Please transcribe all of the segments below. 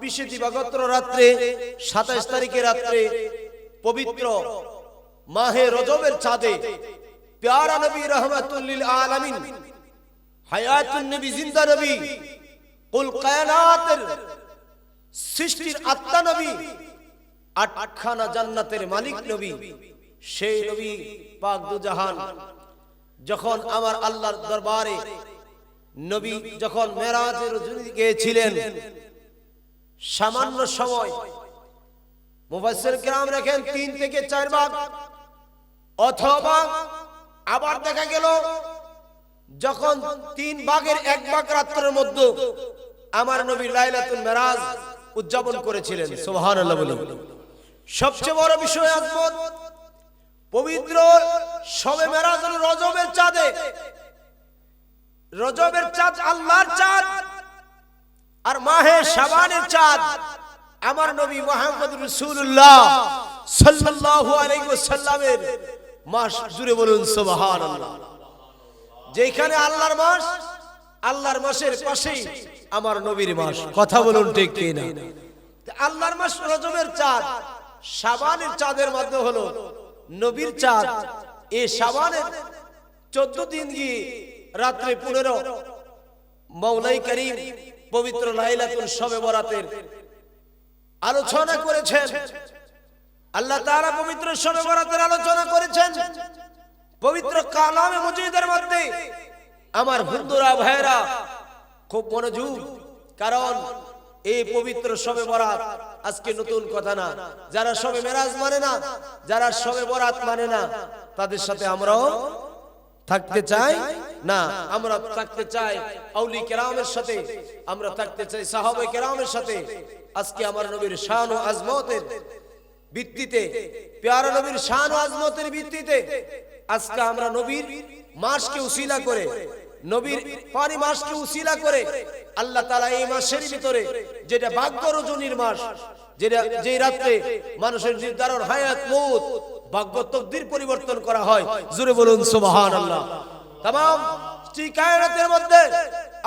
20 দিবাগত রাত্রে 27 তারিখে রাত্রে পবিত্র মাহে রজবের চাঁদে প্যারা নবী রহমাতুল লিল আলামিন হায়াতুন নবী জিন্দা নবী কুল কায়নাতের সৃষ্টির আত্মা নবী আটখানা জান্নাতের মালিক নবী সেই নবী পাক দু জাহান যখন আমার আল্লাহর দরবারে নবী যখন মেরাজের রজনী গিয়েছিলেন সামান্য সময় মুফাসসির কিরাম রাখেন 3 থেকে 4 ভাগ অথবা আবার দেখা গেল যখন 3 ভাগের 1 ভাগ রাতের মধ্যে আমার নবী লাইলাতুল মেরাজ উদযাপন করেছিলেন সুবহানাল্লাহ বলুন। সবচেয়ে বড় বিষয় আজমত পবিত্র শবে মেরাজ রজবের চাঁদে, রজবের চাঁদ আল্লাহর চাঁদ আর মাহে শাবানের চাঁদ আমার নবী মুহাম্মদ রাসূলুল্লাহ সাল্লাল্লাহু আলাইহি ওয়াসাল্লামের মাস জুড়ে বলুন সুবহানাল্লাহ। যেখানে আল্লাহর মাস, আল্লাহর মাসের পাশেই আমার নবীর মাস, কথা বলুন ঠিক কি না? আল্লাহর মাস রজবের চাঁদ, শাবানের চাঁদের মধ্যে হলো নবীর চাঁদ। এই শাবানের 14 দিন গিয়ে রাত্রে 15 মওলাই করিম পবিত্র লাইলাতুল শবে বরাতের আলোচনা করেছেন। আল্লাহ তাআলা পবিত্র শবে বরাতের আলোচনা করেছেন পবিত্র কালামে মুজিদের মধ্যে। আমার বন্ধুরা ভাইরা খুব মনোযোগ, কারণ এই পবিত্র শবে বরাত আজকে নতুন কথা না। যারা শবে মেরাজ মানে না, যারা শবে বরাত মানে না, তাদের সাথে আমরাও থাকতে চাই না। আমরা থাকতে চাই আউলি কেরামের সাথে, আমরা থাকতে চাই সাহাবায়ে কেরামের সাথে। আজকে আমার নবীর শান ও আজমতের ভিত্তিতে, প্যারা নবীর শান ও আজমতের ভিত্তিতে আজকে আমরা নবীর মাসকে উসিলা করে, নবীর পানি মাসকে উসিলা করে আল্লাহ তাআলা এই মাসের ভিতরে যেটা ভাগ্য রজনীর মাস, যেটা যেই রাতে মানুষের নির্ধারণ হায়াত মউত ভাগ্য তকদির পরিবর্তন করা হয়, জোরে বলুন সুবহানাল্লাহ। तमाम কায়নাতের মধ্যে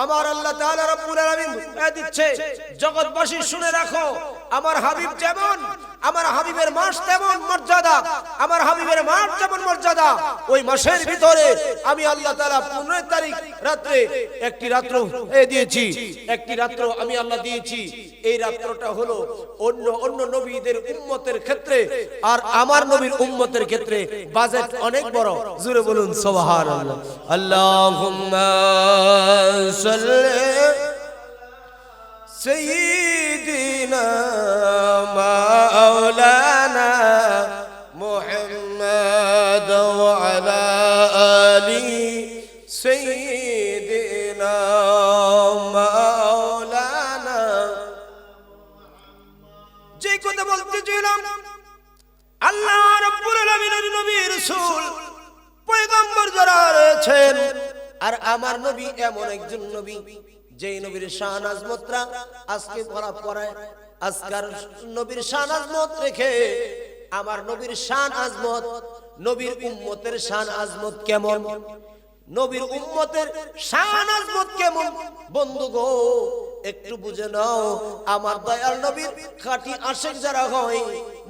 আমার আল্লাহ তাআলা রব্বুল আলামিন দিচ্ছে, জগৎবাসী শুনে রাখো, আমার হাবিব যেমন, আমার হাবিবের মাস তেমন মর্যাদা, আমার হাবিবের মাস যেমন মর্যাদা, ওই মাসের ভিতরে আমি আল্লাহ তাআলা 15 তারিখ রাতে একটি রাত্র দিয়েছি, একটি রাত্র আমি আল্লাহ দিয়েছি। এই রাত্রটা হলো অন্য অন্য নবীদের উম্মতের ক্ষেত্রে আর আমার নবীর উম্মতের ক্ষেত্রে বাজেট অনেক বড়, জোরে বলুন সুবহানাল্লাহ। আল্লাহুম্মা سيدنا مولانا محمد وعلى آله سيدنا مولانا। যে কথা বলতে চাইলাম, আল্লাহ রাব্বুল আলামিনের নবী রাসূল পয়গম্বর যারা রয়েছেন, আর আমার নবী এমন একজন নবী যে নবীর শান আজমতরা আজকে পড়া পড়ায়, আজকার নবীর শান আজমত রেখে আমার নবীর শান আজমত, নবীর উম্মতের শান আজমত কেমন, নবীর উম্মতের শান আজমত কেমন বন্ধু গো একটু বুঝে নাও। আমার দয়াল নবীর খাঁটি আশিক যারা হয়,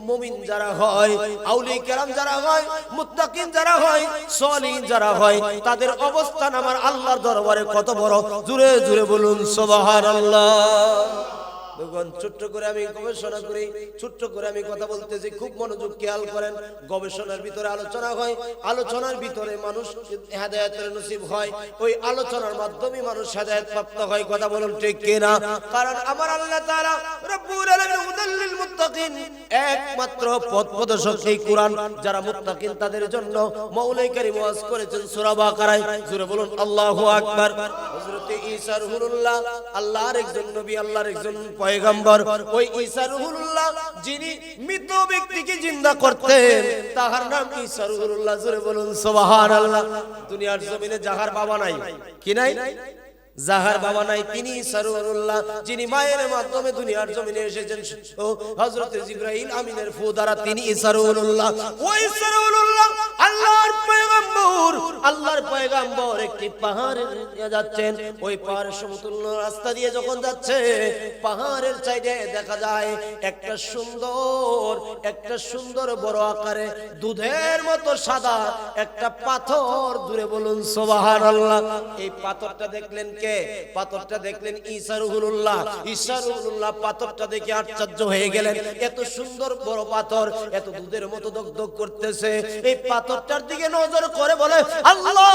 মুমিন যারা হয়, আউলিয়া কেরাম যারা হয়, মুত্তাকিন যারা হয়, সলিহিন যারা হয়, তাদের অবস্থান আমার আল্লাহর দরবারে কত বড়, জোরে জোরে বলুন সুবহানাল্লাহ। ছোট্ট করে আমি গবেষণা করি, ছোট্ট করে আমি কথা বলতেছি, খুব মনোযোগ খেয়াল করেন। গবেষণার ভিতরে আলোচনা হয়, আলোচনার ভিতরে মানুষ হেদায়েতের নসিব হয়, ওই আলোচনার মাধ্যমে মানুষ হেদায়েত প্রাপ্ত হয়, কথা বলুন ঠিক কিনা? কারণ আমার আল্লাহ তাআলা রব্বুল আলামিন হুদাল লিল মুত্তাকিন, একমাত্র পথ প্রদর্শক এই কোরআন। যারা মুত্তাকিন তাদের জন্য মওলাই কারীম ওয়াজ করেছেন সূরা বাকারায়, জোরে বলুন আল্লাহু আকবার। হযরত ঈসা রুহুল্লাহ আল্লাহর একজন নবী, আল্লাহর একজন পয়গম্বর। ওই ঈসা রুহুল্লাহ যিনি মৃত ব্যক্তিকে জিন্দা করতেন, তার নাম ঈসা রুহুল্লাহ, জোরে বলুন সুবহানাল্লাহ। দুনিয়ার জমিনে যাহার বাবা নাই, কি নাই? যাহার বাবা নাই, তিনি ঈসা রুহুল্লাহ, যিনি মায়ের মাধ্যমে দুনিয়ার জমিনে এসেছেন হযরত জিবরাইল আমিনের ফু দ্বারা, তিনি ঈসা রুহুল্লাহ। ওই ঈসা রুহুল্লাহ আল্লাহর পয়গম্বর একটি পাহাড়ে যাচ্ছেন। ওই পাহাড়ের সমতুল্য রাস্তা দিয়ে যখন যাচ্ছে, পাহাড়ের সাইডে দেখা যায় একটা সুন্দর বড় আকারে দুধের মতো সাদা একটা পাথর। দূরে বলুন সুবহানাল্লাহ। এই পাথরটা দেখলেন কে? পাথরটা দেখলেন ঈসা রুহুল্লাহ। ঈসা রুহুল্লাহ পাথরটা দেখে আশ্চর্য হয়ে গেলেন। এত সুন্দর বড় পাথর, এত দুধের মতো দগদগ করতেছে। এই পাথরটার দিকে নজর করে বলে, আল্লাহ,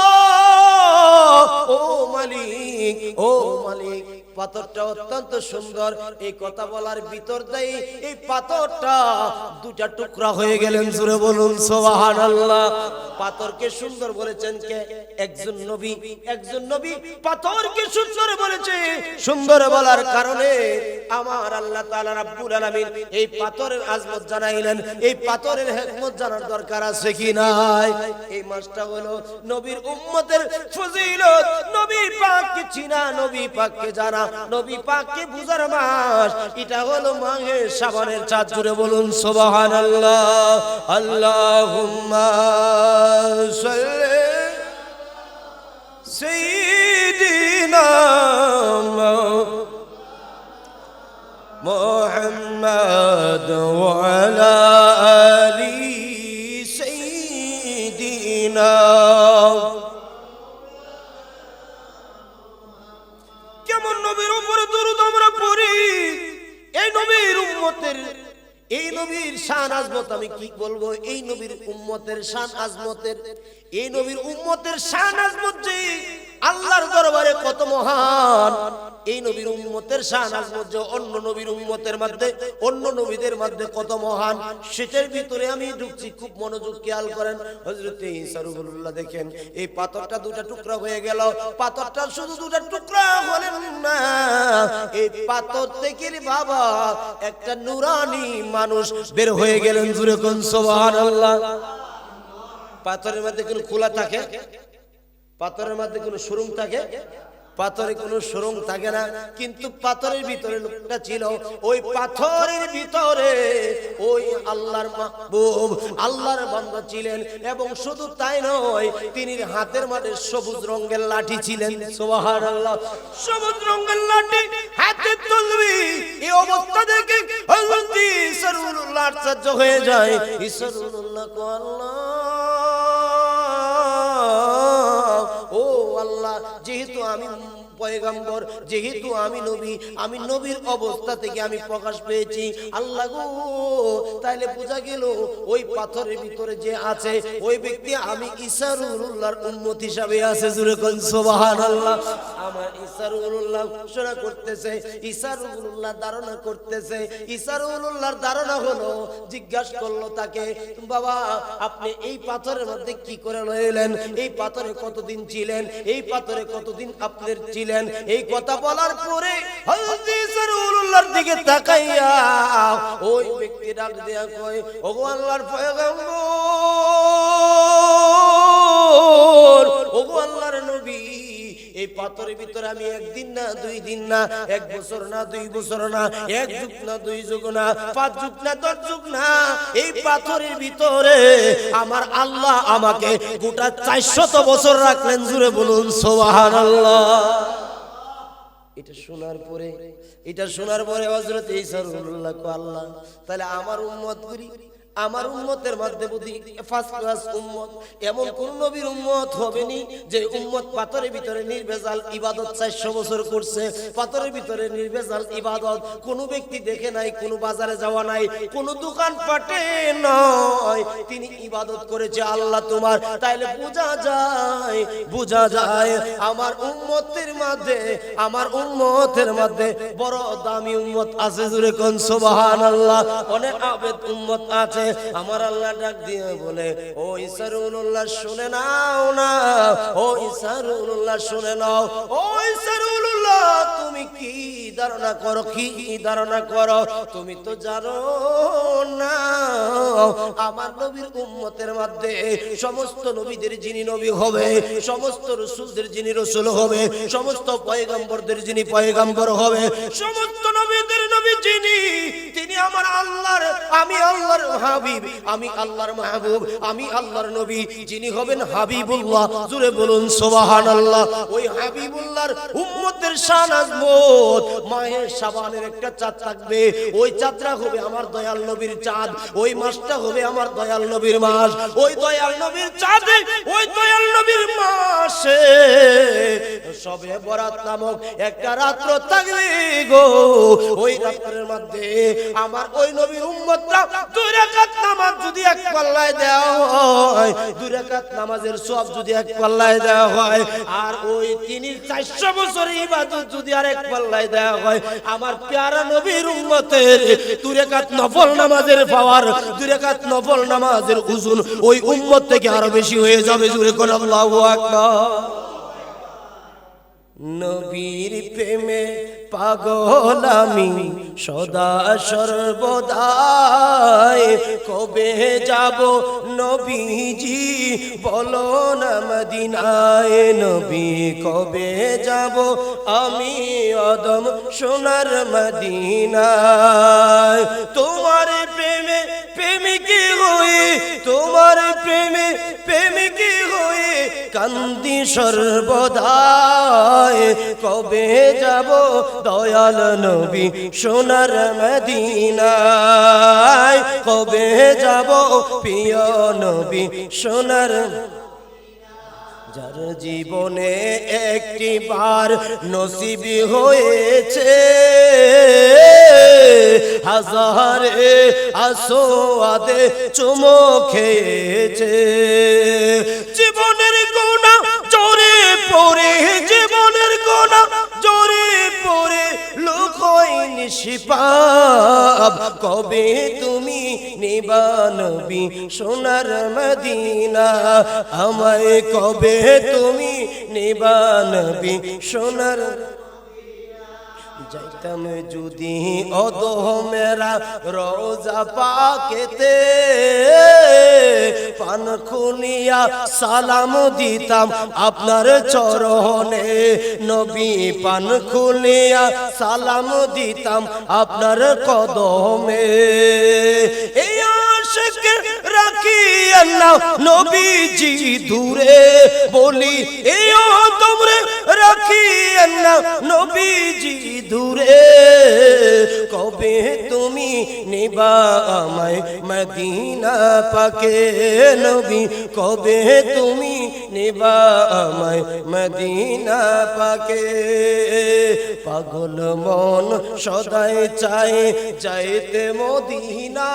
ও মালিক, ও মালিক, পাথরটা অত্যন্ত সুন্দর। এই কথা বলার ভিতর দিয়ে এই পাথরটা দুটা টুকরা হয়ে গেলেন। জোরে বলুন সুবহানাল্লাহ। পাথরকে সুন্দর বলেছেন কে? একজন নবী। একজন নবী পাথরকে সুন্দর বলেছে। সুন্দর বলার কারণে আমার আল্লাহ তাআলা রাব্বুল আলামিন এই পাথরের আজমত জানাইলেন। এই পাথরের হিকমত জানার দরকার আছে কি নাই? এই মাসটা হলো নবীর উম্মতের ফজিলত। নবী পাককে চিনা, নবী পাককে জানা, নবী পাককে বুঝার মাস। এটা হলো মাহে শাবানের চাঁদ। জুড়ে বলুন সুবহানাল্লাহ। আল্লাহুম্মা সাল্লি সাইয়্যিদিনা মুহাম্মাদ ওয়া আলা আলি সাইয়্যিদিনা। কেমন নবীর উপরে দরুদ আমরা পড়ি। এই নবীর উম্মতের, এই নবীর শান আজমত আমি কি বলবো? এই নবীর উম্মতের শান আজমতের, এই নবীর উম্মতের শান আজমত যে আল্লাহর দরবারে কত মহান। এই নবীর উম্মতের শান আজমত যে অন্য নবীর উম্মতের মধ্যে, অন্য নবীদের মধ্যে কত মহান, সেটার ভিতরে আমি ঢুকছি। খুব মনোযোগ খেয়াল করেন। হযরত ঈসা রুহুল্লাহ দেখেন এই পাথরটা দুটা টুকরা হয়ে গেল। পাথরটা শুধু দুটা টুকরা হলেন না, এই পাথর থেকে বাবা একটা নূরানি মানুষ বের হয়ে গেলেন। জোরে কোন সুবহানাল্লাহ। পাথরের মধ্যে কোনো খোলা থাকে? পাথরের মধ্যে কোনো সুরঙ্গ থাকে? পাথরে কোনো সুরঙ্গ থাকে না। কিন্তু পাথরের ভিতরে লোকটা ছিল। ওই পাথরের ভিতরে ওই আল্লাহর মাহবুব, আল্লাহর বান্দা ছিলেন। এবং শুধু তাই নয়, তিনি হাতের মধ্যে সবুজ রঙের লাঠি ছিলেন। সুবহানাল্লাহ। সবুজ রঙের লাঠি হাতে তুলবি। এই অবস্থা দেখে হযরত ঈসা রুহুল্লাহ আশ্চর্য হয়ে যায়। ঈসা রুহুল্লাহ কো, আল্লাহ, ও আল্লাহ, যেহেতু আমি পয়গম্বর, যেহেতু আমি নবী, আমি নবীর অবস্থা থেকে আমি প্রকাশ পেয়েছি, আল্লাহ গো, তাইলে বোঝা গেল ওই পাথরের ভিতরে যে আছে ওই ব্যক্তি আমি ঈসা রুহুল্লাহর উম্মত হিসাবে আছে। জোরে কোন সুবহানাল্লাহ। আমার ঈসা রুহুল্লাহ ঘোষণা করতেছে, ঈসা রুহুল্লাহ ধারণা করতেছে। ঈসা রুহুল্লাহর ধারণা হলো, জিজ্ঞাসা করলো তাকে, বাবা আপনি এই পাথরের মধ্যে কি করে রইলেন? এই পাথরে কতদিন ছিলেন? এই পাথরে কতদিন আপনার ছিলেন? এই কথা বলার পরে হযরত ঈসা রুহুল্লাহর দিকে তাকাইয়া ওই ব্যক্তি ডাক দিয়া কয়, ওগো আল্লাহর পয়গম্বর, ওগো আল্লাহর নবী, এই পাথরের ভিতরে আমি একদিন না, 2 দিন না, 1 বছর না, 2 বছর না, 1 যুগ না, 2 যুগ না, 5 যুগ না, 10 যুগ না, এই পাথরের ভিতরে আমার আল্লাহ আমাকে গোটা 400 বছর রাখলেন। জুড়ে বলুন সুবহানাল্লাহ। এটা শোনার পরে হযরত ঈসা রুহুল্লাহ কো, আল্লাহ, তাহলে আমার উম্মত করি, আমার উম্মতের মধ্যে বুঝি ফার্স্ট ক্লাস উম্মত। এমন কোন নবীর উম্মত হবেনি যে উম্মত পাথরের ভিতরে নির্ভেজাল ইবাদত 400 বছর করছে। পাথরের ভিতরে নির্ভেজাল ইবাদত কোন ব্যক্তি দেখে নাই, কোন বাজারে যাওয়া নাই, কোন দোকান পাটে নয়, তিনি ইবাদত করেছে আল্লাহ তোমার। তাইলে বোঝা যায় আমার উম্মতের মধ্যে বড় দামি উম্মত আছে। জোরে কোন সুবহানাল্লাহ। অনেক আবেদ উম্মত আছে। আমার আল্লাহ ডাক দিয়ে বলে, ও ঈসা রুহুল্লাহ শুনে নাও না, ও ঈসা রুহুল্লাহ শুনে নাও, ও ঈসা রুহুল্লাহ তুমি কি ধারণা করো? তুমি তো জানো না আমার নবীর উম্মতের মধ্যে সমস্ত নবীদের যিনি নবী হবে, সমস্ত রাসূলদের যিনি রাসূল হবে, সমস্ত পয়গম্বরদের যিনি পয়গম্বর হবে, সমস্ত নবীদের নবী যিনি, তিনি আমার আল্লাহর আমি আল্লাহর হাবিব, আমি আল্লাহর মাহবুব, আমি আল্লাহর নবী, যিনি হবেন হাবিবুল্লাহ। জোরে বলুন সুবহানাল্লাহ। ওই হাবিবুল্লাহর উম্মতের শান আজমত। মাহে শাবানের একটা চাঁদ থাকবে, ওই চাঁদটা হবে আমার দয়াল নবীর চাঁদ, ওই মাসটা হবে আমার দয়াল নবীর মাস। ওই দয়াল নবীর চাঁদে, ওই দয়াল নবীর মাসে সবে বরাত নামক একটা রাত্র থাকবে গো। ওই রাত্রের মধ্যে আমার ওই নবীর উম্মতরা দুই রাকাত নামাজ যদি এক পাল্লায় দেওয়া হয়, দুই রাকাত নামাজের সওয়াব যদি এক পাল্লায় দেওয়া হয়, আর ওই তিনি 400 বছরের ইবাদত যদি আর এক পাল্লায় দেওয়া হয়, আমার প্যারা নবীর উম্মতের দুই রাকাত নফল নামাজের পাওয়ার, দুই রাকাত নফল নামাজের ওজন ওই উম্মত থেকে আরো বেশি হয়ে যাবে। জোরে কোন আল্লাহু আকবার। নবীর প্রেমে পাগল আমি সদা সর্বদাই, কবে যাব নবীজি বলো না মদিনায়, নবী কবে যাব আমি অদম সোনার মদিনায়। তোমার প্রেমে প্রেমিকি হয়ে, তোমার প্রেমে প্রেমিকি হয়ে কান্দি সর্বদাই, কবে যাব দয়াল নবী সোনার মদিনায়, কবে যাব প্রিয় নবী সোনার। যার জীবনে একটি বার নসিবি হয়েছে, হাজারে আসোয়াদে চুমো খেয়েছে, জীবনের গুনাহ জোরে পড়ে, জীবনের গুনাহ জোরে পড়ে লুকোয় নিষ্পাপ, কবে তুমি নিবা নবী সোনার মদিনা, আমায় কবে তুমি নিবা নবী সোনার। যাইতাম যদি অদমেরা রোজা পাকেতে, পান খুলিয়া সালাম দিতাম আপনার চরণে, নবী পান খুলিয়া সালাম দিতাম আপনার কদমে। এই আশিক রাখিয়া না নবীজি দূরে, বলি এই তোমরে রাখিয়া না নবীজি দূরে, কবে তুমি নিবা আমায় মদিনা পাকে, নবী কবে তুমি নিবা আমায় মদিনা পাকে। পাগল মন সদাই চায় যাইতে মদিনা,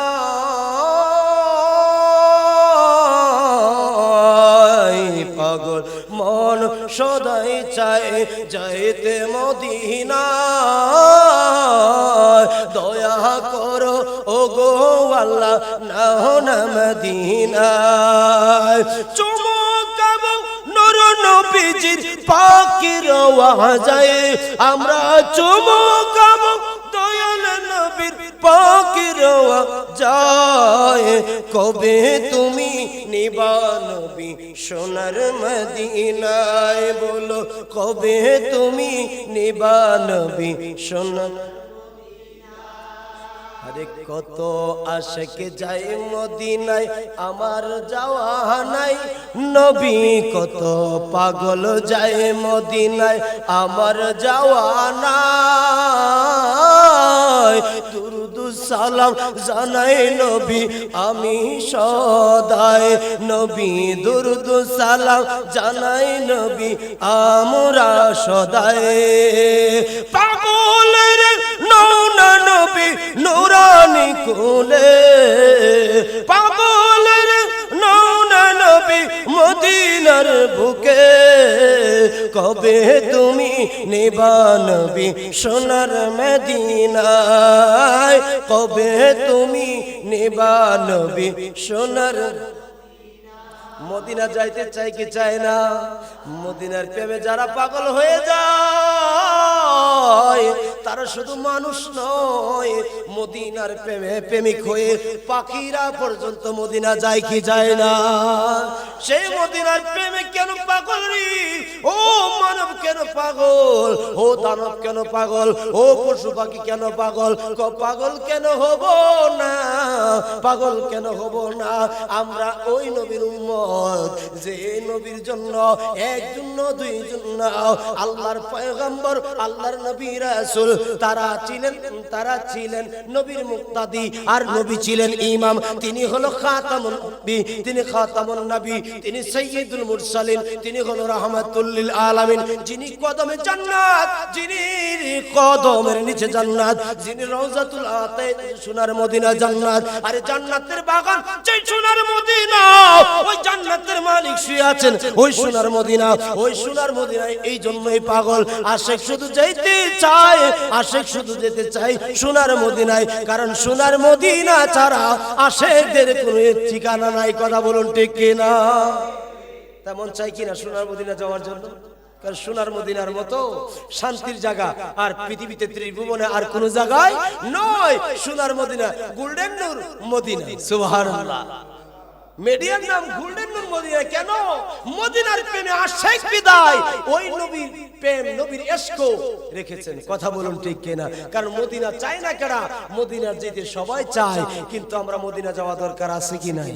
পাগল মন সদাই চায় যাইতে মদিনা, দয়া করো ও গো আল্লাহ নাও না মদিনায়। চমকাবো নূর নবীজির পাকের ওয়াজায়, আমরা চমকাবো দয়াল নবীর পাকের ওয়াজায়, কবে তুমি নিবা নবী সোনার মদিনায়, বলো কবে তুমি নিবা নবী সোনার। আরে কত আশিক যায় মদিনায় আমার যাওয়া নাই, নবী কত পাগল যায় মদিনায় আমার যাওয়া নাই। দুরুদ সালাম জানাই নবী আমি সদাই, নবী দুরুদ সালাম জানাই নবী আমরা সদাই। পাগলের নৌনা নবী নুরানি কোলে, পাগলের নৌনা নবী মদিনার বুকে, কবে তুমি নিবা নবী সোনার মদিনায়, কবে তুমি নিবা নবী সোনার। মদিনা যাইতে চাই কি চায় না? মদিনার প্রেমে যারা পাগল হয়ে যায় তারা শুধু মানুষ নয়, মদিনার প্রেমে প্রেমিক হয়ে পাখিরা পর্যন্ত মদিনা যায় কি যায় না? সেই মদিনার প্রেমে কেন পাগল রে? ও মানব কেন পাগল? ও দানব কেন পাগল? ও পশু পাখি কেন পাগল? পাগল কেন হব না? পাগল কেন হব না? আমরা ওই নবীর উম্মত যে নবীর জন্য একজন না দুইজন না, আল্লাহর পয়গম্বর আল্লাহর নবী রাসূল তারা ছিলেন নবীর মুক্তাদি, আর নবী ছিলেন ইমাম। তিনি হলো খাতামুন নবী, তিনি খাতামুন নবী, তিনি সাইয়্যিদুল মুরসালিন, তিনি হলো রাহমাতুল লিল আলামিন। যিনি কদমে জান্নাত, যিনি কদমের নিচে জান্নাত, যিনি রওজাতুল আতায়ে সোনার মদিনা জান্নাত। আরে জান্নাতের বাগান যেই সোনার মদিনা, ওই জান্নাতের মালিক শুয়ে আছেন ওই সোনার মদিনা। ওই সোনার মদিনায় এই জন্যই পাগল। আশিক শুধু যেতে চায়, আশিক শুধু যেতে চায় সোনার মদিনায়, কারণ সোনার মদিনা ছাড়া আশিকদের কোনো ঠিকানা নাই। কথা বলুন ঠিক কিনা? তেমন চাই কিনা সোনার মদিনা যাওয়ার জন্য? কারণ সোনার মদিনার মতো শান্তির জায়গা আর পৃথিবীতে ত্রিভুবনে আর কোন জায়গায় নয়। সোনার মদিনা, গোল্ডেন নূর মদিনা। সুবহানাল্লাহ। মিডিয়ার নাম গোল্ডেন নূর মদিনা। কেন? মদিনার প্রেমে আশিক বিদায় ওই নবীর প্রেম, নবীর ইশক রেখেছেন। কথা বলুন ঠিক কিনা? কারণ মদিনা চায় না কারা? মদিনার যেতে সবাই চায়, কিন্তু আমরা মদিনা যাওয়া দরকার আছে কি নাই?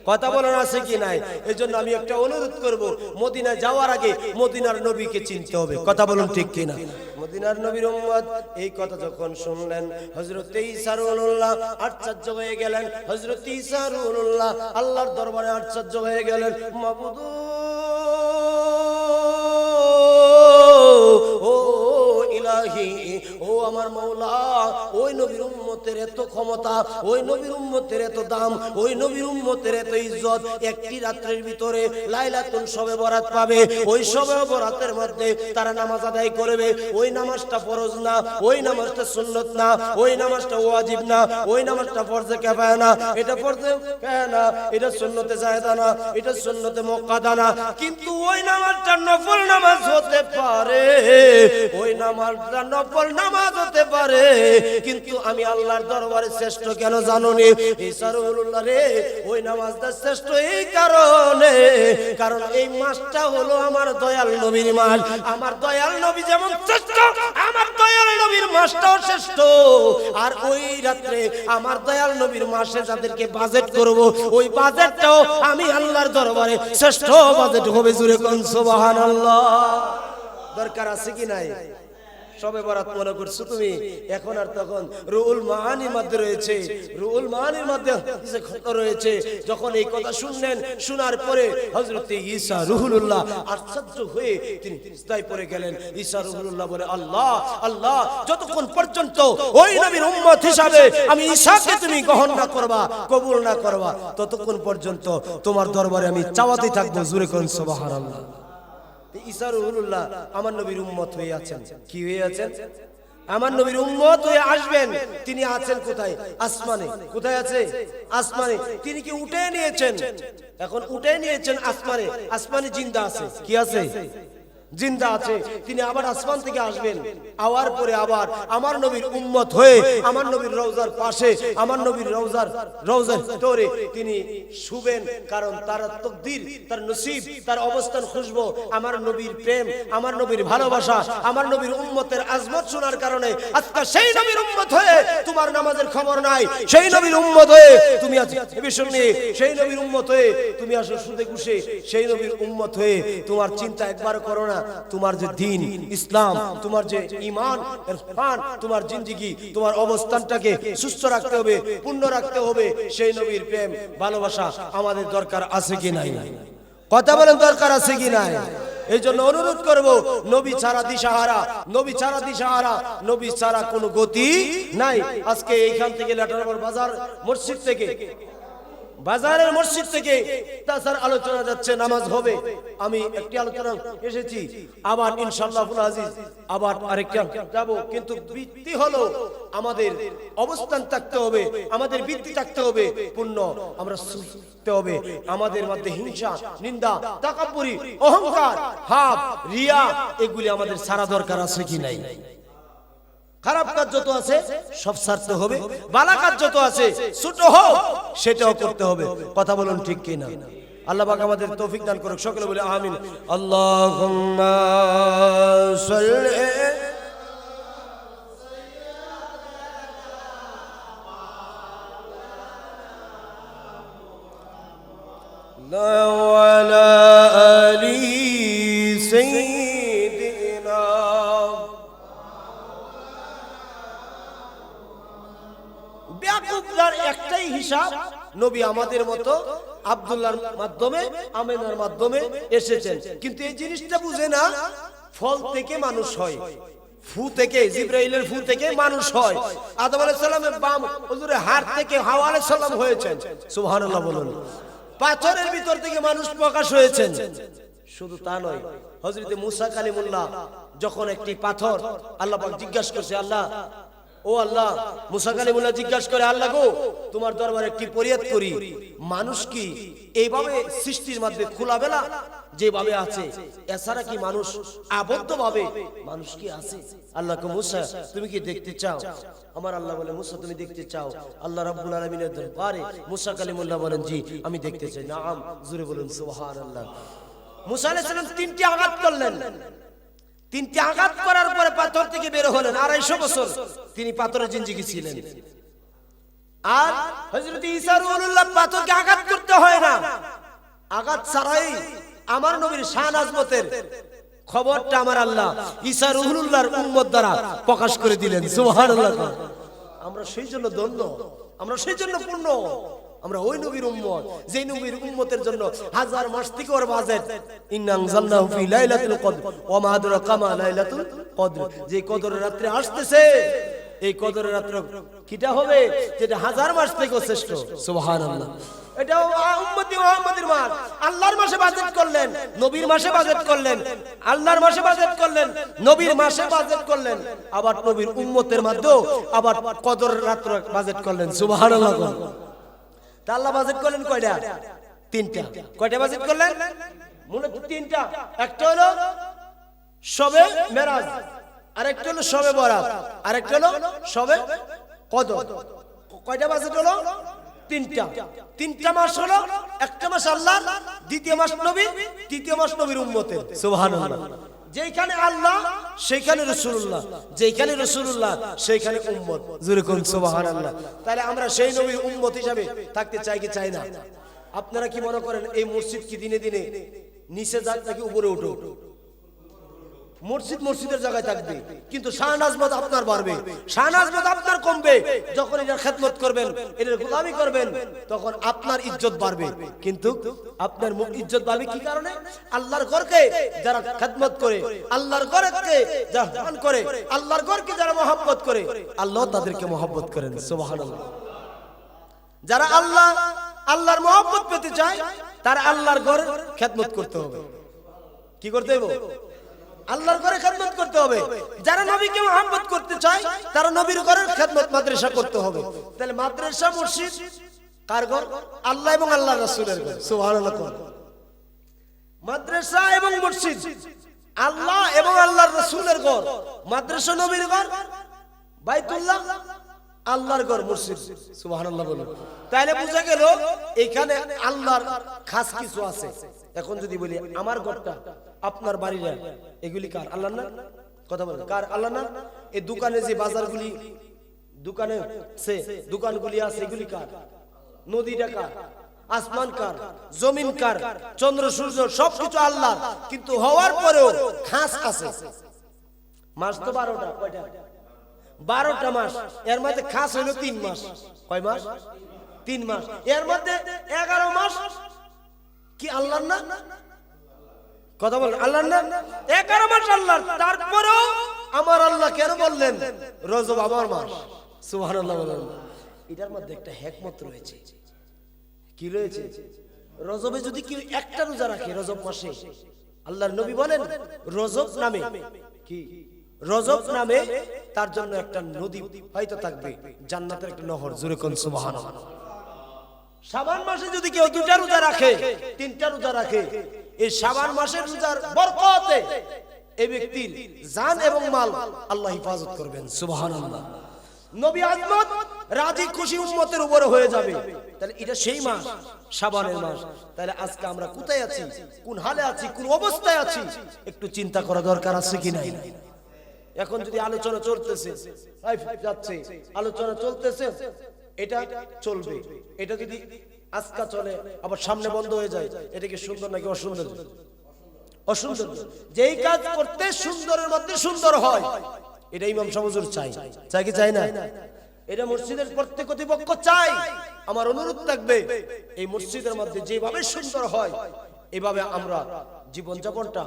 কথা বলেন আছে কি নাই? এজন্য আমি একটা অনুরোধ করব, মদিনা যাওয়ার আগে মদিনার নবীকে চিনতে হবে। কথা বলুন ঠিক কিনা? মদিনার নবীর উম্মত এই কথা যখন শুনলেন, হযরত ঈসা রুহুল্লাহ আশ্চর্য হয়ে গেলেন। হযরত ঈসা রুহুল্লাহ আল্লাহর দরবারে আশ্চর্য হয়ে গেলেন। মাবুদ ও ইলাহি, ও আমার মাওলা, ওই নবীর উম্মতের এত ক্ষমতা, ওই নবীর উম্মতের এত দাম, ওই নবীর উম্মতের এত ইজ্জত, একটি রাত্রের ভিতরে লাইলাতুল শবে বরাত পাবে। ওই শবে বরাতের মধ্যে তারা নামাজ আদায় করবে। ওই নামাজটা ফরজ না, ওই নামাজটা সুন্নত না, ওই নামাজটা ওয়াজিব না, ওই নামাজটা ফরজে কিফায়া না, এটা ফরজে কিফায়া না, এটা সুন্নতে জায়েদা না, এটা সুন্নতে মুআক্কাদা না, কিন্তু ওই নামাজটা নফল নামাজ হতে পারে। ওই নামাজটা নফল নামাজ হতে পারে, কিন্তু আমি আল্লাহর দরবারে শ্রেষ্ঠ কেন জানোনি? ঈসা রুহুল্লাহ রে, ওই নামাজটা শ্রেষ্ঠ এই কারণে, কারণ এই মাসটা হলো আমার দয়াল নবীর মাস। আমার দয়াল নবী যেমন শ্রেষ্ঠ, আমার দয়াল নবীর মাসটাও শ্রেষ্ঠ। আর ওই রাত্রে আমার দয়াল নবীর মাসে যাদেরকে বাজেট করব, ওই বাজেটটাও আমি আল্লাহর দরবারে শ্রেষ্ঠ বাজেট হবে। জোরে কোন সুবহানাল্লাহ। দরকার আছে কি নাই? শবে বরাত মনে করছো তুমি? এখন আর তখন রুহুল মাআনির মধ্যে রয়েছে, রুহুল মাআনির মধ্যে রয়েছে। যখন এই কথা শুনলেন, শোনার পরে হযরত ঈসা রুহুল্লাহ আশ্চর্য হয়ে তিনি সিজদায় পড়ে গেলেন। ঈসা রুহুল্লাহ বলে, আল্লাহ আল্লাহ, যতক্ষণ পর্যন্ত ওই নবীর উম্মত হিসাবে আমি ঈসাকে তুমি গ্রহণ না করবা, কবুল না করবা, ততক্ষণ পর্যন্ত তোমার দরবারে আমি চাওয়াতে থাকবো। জোরে কোন সুবহানাল্লাহ। ঈসা রুহুল্লাহ আমার নবীর উম্মত হয়ে আছেন। কি হয়ে আছেন? আমার নবীর উম্মত হয়ে আসবেন। তিনি আছেন কোথায়? আসমানে। কোথায় আছে? আসমানে। তিনি কি উঠে নিয়েছেন? এখন উঠে নিয়েছেন আসমানে। আসমানে জিন্দা আছে। কি আছে? জিন্দা আছে। তিনি আবার আসমান থেকে আসবেন। আওয়ার পরে আবার আমার নবীর উম্মত হয়ে আমার নবীর রওজার পাশে, আমার নবীর রওজার ভিতরে তিনি শুবেন। কারণ তার তাকদীর, তার নসিব, তার অবস্থান খুঁজবো আমার নবীর প্রেম, আমার নবীর ভালোবাসা, আমার নবীর উম্মতের আজমত শোনার কারণে আজকে সেই নবীর উম্মত হয়ে তোমার নামাজের খবর নাই, সেই নবীর উম্মত হয়ে তুমি আজ টেলিভিশন নিয়ে, সেই নবীর উম্মত হয়ে তুমি আসো সুদে ঘুষে, সেই নবীর উম্মত হয়ে তোমার চিন্তা একবার করো না তোমার যে দ্বীন ইসলাম, তোমার যে ঈমান ইরফান, তোমার জিন্দেগি, তোমার অবস্থানটাকে সুস্থ রাখতে হবে, পূর্ণ রাখতে হবে। সেই নবীর প্রেম ভালোবাসা আমাদের দরকার আছে কি নাই? কথা বলেন, দরকার আছে কি নাই? এই জন্য অনুরোধ করব, নবী ছাড়া দিশাহারা, নবী ছাড়া দিশাহারা, নবী ছাড়া কোনো গতি নাই। আজকে এইখান থেকে লেটারবার বাজার মসজিদ থেকে, বাজারের মসজিদ থেকে তাছাড়া আলোচনা যাচ্ছে, নামাজ হবে। আমি একটি আলোচনা এসেছি, আবার ইনশাআল্লাহ আজিজ আবার আরেকটা যাব। কিন্তু ভিত্তি হলো আমাদের অবস্থান থাকতে হবে, আমাদের ভিত্তি থাকতে হবে পূর্ণ, আমরা সুস্থ হবে। আমাদের মধ্যে হিংসা, নিন্দা, তাকাব্বুরি, অহংকার, হাব, রিয়া, এগুলি আমাদের সারা দরকার আছে কি নাই? খারাপ কাজ যত আছে সব ছাড়তে হবে, ভালো কাজ যত আছে ছোট হোক সেটাও করতে হবে। কথা বলুন ঠিক কি না? আল্লাহ পাক আমাদের তৌফিক দান করুক, সকলে বলে আমিন। আল্লাহুম্মা সাল্লি ওয়ালা আলি সাইয়্যিদিনা। বেয়াকুবদের একটাই হিসাব, নবী আমাদের মতো আব্দুল্লাহর মাধ্যমে আমেনার মাধ্যমে এসেছেন, কিন্তু এই জিনিসটা বুঝে না ফল থেকে মানুষ হয়, ফু থেকে, জিবরাইলের ফু থেকে মানুষ হয়। আদম আলাইহিস সালামের বাম হুজুরের হাত থেকে হাওয়া আলাইহিস সালাম হয়েছেন, সুবহানাল্লাহ বলুন। পাথরের ভিতর থেকে মানুষ প্রকাশ হয়েছেন। শুধু তা নয়, হযরত মুসা কালিমুল্লাহ যখন একটি পাথর আল্লাহ পাক জিজ্ঞাসা করছে, আল্লাহ ও আল্লাহ, মুসা কালিমুল্লাহ জিজ্ঞাসা করে, আল্লাহ গো তোমার দরবারে একটি ফরিয়াদ করি, মানুষ কি এইভাবে সৃষ্টির মধ্যে খোলামেলা যেভাবে আছে, এছাড়া কি মানুষ আবদ্ধ ভাবে মানুষ কি আছে? আল্লাহকে মুসা তুমি কি দেখতে চাও? আমার আল্লাহ বলে, মুসা তুমি দেখতে চাও? আল্লাহ রাব্বুল আলামিনের দরবারে মুসা কালিমুল্লাহ বলেন, জি আমি দেখতে চাই। নাম জোরে বলুন সুবহানাল্লাহ। মুসা আলাইহিস সালাম তিনটি আঘাত করলেন, তিনটি আঘাত করার পরে পাথর থেকে বের হলেন। 250 বছর তিনি পাথরের জিঞ্জিগি ছিলেন। আর হযরত ঈসা রুহুল্লাহ পাথরকে আঘাত করতে হয় না, আঘাত ছাড়াই আমার নবীর শান আজমতের খবরটা আমার আল্লাহ ঈসা রুহুল্লাহর উম্মত দ্বারা প্রকাশ করে দিলেন, সুবহানাল্লাহ। আমরা সেই জন্য ধন্য, আমরা সেই জন্য পূর্ণ, আমরা ওই নবীর উম্মত, যেই নবীর উম্মতের জন্য হাজার মাস থেকে ওর বাজেট। ইন্না আনজালনাহু ফি লাইলাতুল কদর ওয়া মা আদরাকা মা লাইলাতুল কদর। যে কদরের রাতে আসতেছে, এই কদরের রাতে কিটা হবে যেটা হাজার মাস থেকে শ্রেষ্ঠ, সুবহানাল্লাহ। এটাও উম্মতি মুহাম্মাদের মাস। আল্লাহর মাসে বাজেট করলেন, নবীর মাসে বাজেট করলেন, আল্লাহর মাসে বাজেট করলেন, নবীর মাসে বাজেট করলেন, আবার নবীর উম্মতের মধ্যেও আবার কদরের রাতে বাজেট করলেন, সুবহানাল্লাহ। তা আল্লাহ বাজেট করলেন কয়টা? তিনটা। কয়টা বাজেট করলেন? মূলত তিনটা। একটা হলো শবে মেরাজ, আরেকটা হলো শবে বরাত, আরেকটা হলো শবে কদর। কয়টা বাজেট হলো? তিনটা। তিনটা মাস হলো, একটা মাস আল্লাহর, দ্বিতীয় মাস নবীর, তৃতীয় মাস নবীর উম্মতের, সুবহানাল্লাহ। যেখানে আল্লাহ সেখানে রাসূলুল্লাহ, যেখানে রাসূলুল্লাহ সেখানে উম্মত, জোরে কোন সুবহানাল্লাহ। তাহলে আমরা সেই নবীর উম্মত হিসাবে থাকতে চাই কি চাই না? আপনারা কি মনে করেন এই মসজিদ কি দিনে দিনে নিচে যায় নাকি উপরে উঠো? মসজিদ মসজিদের জায়গায় থাকবে, কিন্তু শান আজমত আপনার বাড়বে, শান আজমত আপনার কমবে। যখন এটার খেদমত করবেন, এটার গোলামি করবেন, তখন আপনার ইজ্জত বাড়বে। কিন্তু আপনার ইজ্জত বাড়বে কি কারণে? আল্লাহর ঘরকে যারা খেদমত করে, আল্লাহর ঘরকে যারা দান করে, আল্লাহর ঘরকে যারা মহব্বত করে, আল্লাহ তাদেরকে মহব্বত করেন, সুবহানাল্লাহ। যারা আল্লাহর মহব্বত পেতে চায়, তারা আল্লাহর ঘর খেদমত করতে হবে। কি করতে হবে? আল্লাহর ঘরে খেদমত করতে হবে। যারা নবীকে মহব্বত করতে চায়, তারা নবীর ঘরের খেদমত মাদ্রাসা করতে হবে। তাহলে মাদ্রাসা মসজিদ কার ঘর? আল্লাহ এবং আল্লাহর রাসূলের ঘর, সুবহানাল্লাহ। মাদ্রাসা এবং মসজিদ আল্লাহ এবং আল্লাহর রাসূলের ঘর। মাদ্রাসা নবীর ঘর, বাইতুল্লাহ আল্লাহর ঘর, মসজিদ, সুবহানাল্লাহ বলুন। তাহলে বুঝা গেল এখানে আল্লাহর খাস কিছু আছে। এখন যদি বলি আমার ঘরটা, আপনার বাড়িটা, এগুলি কার? আল্লাহ না? কথা বলেন, কার? আল্লাহ না? এই দোকানে যে বাজারগুলি, দোকানে সে দোকানগুলি আছে, এগুলি কার? নদীটা কার? আসমান কার? জমিন কার? চন্দ্র সূর্য সবকিছু আল্লাহ। কিন্তু হওয়ার পরেও খাস আছে। মাস তো 12টা, কয়টা? 12টা মাস। এর মধ্যে খাস হইল 3 মাস। কয় মাস? 3 মাস। এর মধ্যে 11 মাস কি আল্লাহর না? কথা বলেন, আল্লাহর না? 11 মাস আল্লাহর। তারপরেও আমার আল্লাহ কেন বললেন রজব আমার মাস? সুবহানাল্লাহ বলেন। এটার মধ্যে একটা হিকমত রয়েছে। কি রয়েছে? রজবে যদি কেউ একটা রোজা রাখে রজব মাসে, আল্লাহর নবী বলেন রজব নামে, কি রজব নামে তার জন্য একটা নদী হয়তো থাকবে, জান্নাতের একটা নহর, জোরে কোন সুবহানাল্লাহ। শাবান মাসে যদি কেউ 2টা রোজা রাখে, 3টা রোজা রাখে, এই শাবান মাসের রোজার বরকতে এই ব্যক্তির জান এবং মাল আল্লাহ হেফাজত করবেন। সুবহানাল্লাহ। নবী আজমত রাজি খুশি উম্মতের উপরে হয়ে যাবে। তাহলে এটা সেই মাস, শাবানের মাস। তাহলে আজকে আমরা কোথায় আছি, কোন হালে আছি, কোন অবস্থায় আছি, একটু চিন্তা করা দরকার আছে কি নাই? এখন যদি আলোচনা চলতেছে, যাচ্ছে আলোচনা চলতেছে, এটা চলবে। এটা যদি আজকা চলে আবার সামনে বন্ধ হয়ে যায়, এটা কি সুন্দর নাকি অসুন্দর? অসুন্দর। যেই কাজ করতে সুন্দরের মধ্যে সুন্দর হয়, এটা ইমাম সাহেব হুজুর চাই, চাই কি চাই না? এটা মসজিদের প্রত্যেক কর্তৃপক্ষ চাই। আমার অনুরোধ থাকবে, এই মসজিদের মধ্যে যেভাবে সুন্দর হয় এভাবে আমরা জীবনযাপনটা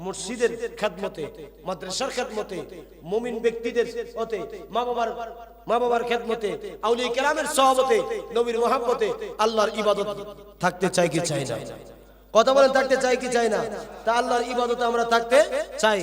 মসজিদের খেদমতে, মাদ্রাসার খেদমতে, মুমিন ব্যক্তিদের হতে, মা বাবার খেদমতে, আউলিয়া কেরামের সহবতে, নবীর মহব্বতে, আল্লাহর ইবাদত থাকতে চাই কি চাই না? কথা বলেন, থাকতে চাই কি চাই না? তা আল্লাহর ইবাদতে আমরা থাকতে চাই।